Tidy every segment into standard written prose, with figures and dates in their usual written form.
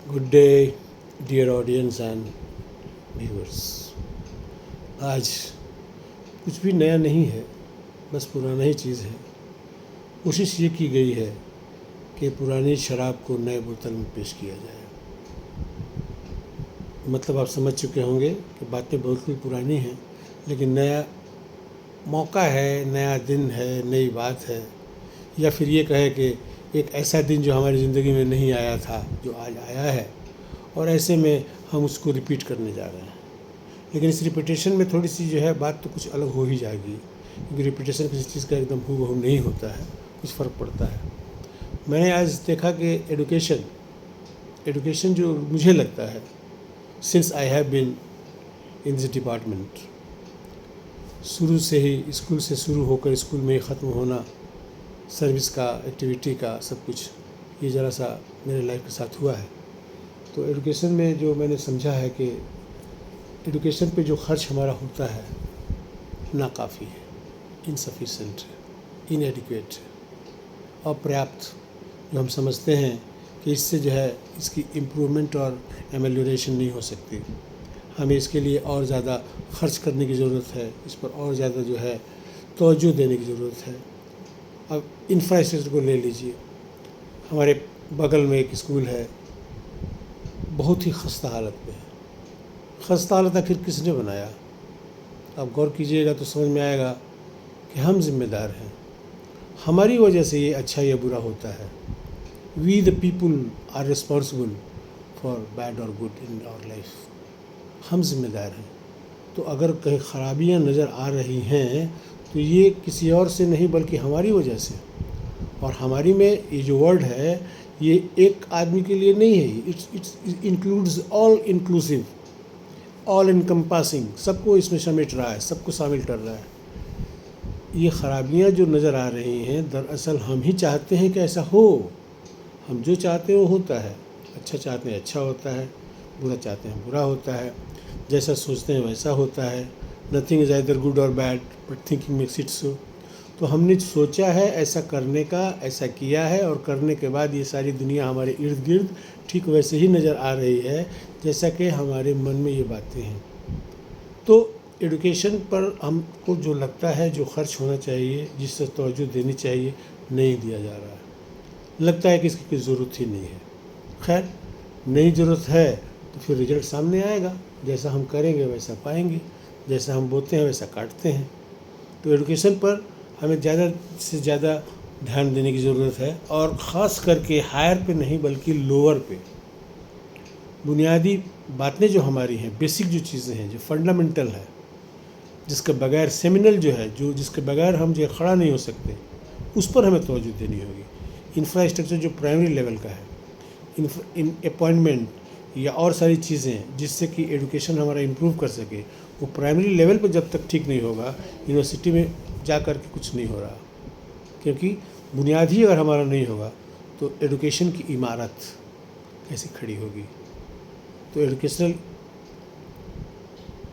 Good day dear audience and viewers. आज कुछ भी नया नहीं है, बस पुराना ही चीज़ है। कोशिश ये की गई है कि पुरानी शराब को नए बोतल में पेश किया जाए। मतलब आप समझ चुके होंगे कि बातें बहुत ही पुरानी हैं, लेकिन नया मौका है, नया दिन है, नई बात है, या फिर ये कहे कि एक ऐसा दिन जो हमारी ज़िंदगी में नहीं आया था, जो आज आया है, और ऐसे में हम उसको रिपीट करने जा रहे हैं। लेकिन इस रिपीटेशन में थोड़ी सी जो है बात तो कुछ अलग हो ही जाएगी, क्योंकि रिपीटेशन किसी चीज़ का एकदम हूबहू नहीं होता है, कुछ फ़र्क पड़ता है। मैंने आज देखा कि एडुकेशन जो मुझे लगता है, since I have been in this department, शुरू से ही स्कूल से शुरू होकर स्कूल में ही ख़त्म होना, सर्विस का, एक्टिविटी का, सब कुछ ये ज़रा सा मेरे लाइफ के साथ हुआ है। तो एडुकेशन में जो मैंने समझा है कि एडुकेशन पे जो खर्च हमारा होता है नाकाफ़ी है, इनसफिशेंट है, इनएडिक्वेट है, अपर्याप्त, जो हम समझते हैं कि इससे जो है इसकी इम्प्रूवमेंट और एमेलियोरेशन नहीं हो सकती। हमें इसके लिए और ज़्यादा खर्च करने की ज़रूरत है, इस पर और ज़्यादा जो है तवज्जो देने की ज़रूरत है। अब इंफ्रास्ट्रक्चर को ले लीजिए, हमारे बगल में एक स्कूल है, बहुत ही खस्ता हालत में है। खस्ता हालत आखिर किसने बनाया? आप गौर कीजिएगा तो समझ में आएगा कि हम जिम्मेदार हैं। हमारी वजह से ये अच्छा या बुरा होता है। We the people are responsible for bad और गुड इन आवर लाइफ। हम जिम्मेदार हैं। तो अगर कहीं ख़राबियाँ नज़र आ रही हैं तो ये किसी और से नहीं बल्कि हमारी वजह से। और हमारी में ये जो वर्ड है, ये एक आदमी के लिए नहीं है, it's includes all inclusive, all encompassing, सबको इसमें समेट रहा है, सबको शामिल कर रहा है। ये ख़राबियाँ जो नज़र आ रही हैं, दरअसल हम ही चाहते हैं कि ऐसा हो। हम जो चाहते हैं वो होता है। अच्छा चाहते हैं अच्छा होता है, बुरा चाहते हैं बुरा होता है, जैसा सोचते हैं वैसा होता है। नथिंग इज़ आइदर गुड और bad but thinking makes it so. तो हमने सोचा है ऐसा करने का, ऐसा किया है, और करने के बाद ये सारी दुनिया हमारे इर्द गिर्द ठीक वैसे ही नज़र आ रही है जैसा कि हमारे मन में ये बातें हैं। तो एडुकेशन पर हमको जो लगता है, जो खर्च होना चाहिए, जिससे तवज्जो देनी चाहिए, नहीं दिया जा रहा है। लगता है कि इसकी कोई ज़रूरत ही नहीं है। खैर, नहीं ज़रूरत है तो फिर रिजल्ट सामने आएगा। जैसा हम करेंगे वैसा पाएंगे, जैसा हम बोते हैं वैसा काटते हैं। तो एडुकेशन पर हमें ज़्यादा से ज़्यादा ध्यान देने की ज़रूरत है, और ख़ास करके हायर पे नहीं बल्कि लोअर पे। बुनियादी बातें जो हमारी हैं, बेसिक जो चीज़ें हैं, जो फंडामेंटल है, जिसके बगैर सेमिनल जो है, जो जिसके बगैर हम जो खड़ा नहीं हो सकते, उस पर हमें तवज्जो देनी होगी। इंफ्रास्ट्रक्चर जो प्राइमरी लेवल का है, इन अपॉइंटमेंट या और सारी चीज़ें जिससे कि एडुकेशन हमारा इम्प्रूव कर सके, वो प्राइमरी लेवल पर जब तक ठीक नहीं होगा, यूनिवर्सिटी में जा कर के कुछ नहीं हो रहा। क्योंकि बुनियाद ही अगर हमारा नहीं होगा तो एडुकेशन की इमारत कैसे खड़ी होगी? तो एडुकेशनल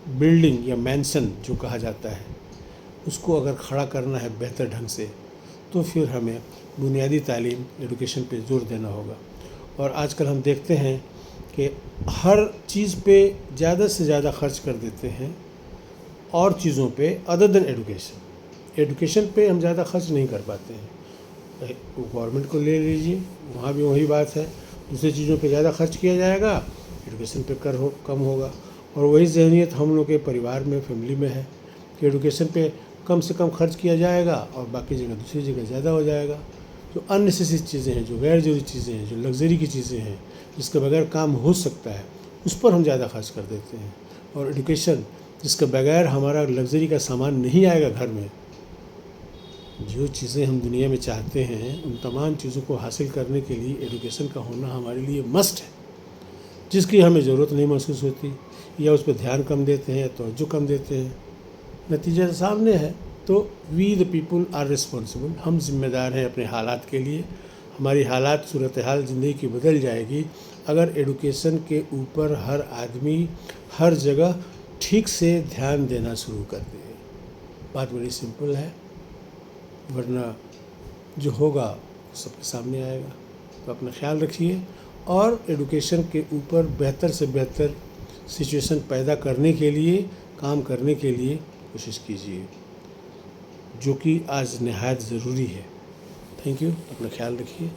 बिल्डिंग या मैंसन जो कहा जाता है, उसको अगर खड़ा करना है बेहतर ढंग से, तो फिर हमें बुनियादी तालीम, एडुकेशन पे जोर देना होगा। और आजकल हम देखते हैं कि हर चीज़ पे ज़्यादा से ज़्यादा खर्च कर देते हैं, और चीज़ों पे अदर देन एडुकेशन पे हम ज़्यादा खर्च नहीं कर पाते हैं। गवर्नमेंट को ले लीजिए, वहाँ भी वही बात है, दूसरी चीज़ों पे ज़्यादा खर्च किया जाएगा, एडुकेशन पे कम होगा। और वही ज़हनियत हम लोग के परिवार में, फैमिली में है कि एडुकेशन पे कम से कम खर्च किया जाएगा और बाकी जगह दूसरी जगह ज़्यादा हो जाएगा। जो अननेसेसरी चीज़ें हैं, जो गैर ज़रूरी चीज़ें हैं, जो लग्जरी की चीज़ें हैं, जिसके बगैर काम हो सकता है, उस पर हम ज़्यादा खर्च कर देते हैं। और एडुकेशन जिसके बगैर हमारा लग्जरी का सामान नहीं आएगा घर में, जो चीज़ें हम दुनिया में चाहते हैं, उन तमाम चीज़ों को हासिल करने के लिए एडुकेशन का होना हमारे लिए मस्ट है, जिसकी हमें ज़रूरत नहीं महसूस होती, या उस पर ध्यान कम देते हैं, तवज्जो कम देते हैं। नतीजा सामने है। तो we the people are responsible, हम जिम्मेदार हैं अपने हालात के लिए। हमारी हालात, सूरत हाल ज़िंदगी की बदल जाएगी अगर एडुकेशन के ऊपर हर आदमी हर जगह ठीक से ध्यान देना शुरू कर दे। बात बड़ी सिंपल है, वरना जो होगा सबके सामने आएगा। तो अपना ख्याल रखिए اور ایڈوکیشن کے اوپر بہتر سے بہتر سچویشن پیدا کرنے کے لیے کام کرنے کے لیے کوشش کیجیے، جو کہ آج نہایت ضروری ہے۔ تھینک یو، اپنا خیال رکھیے۔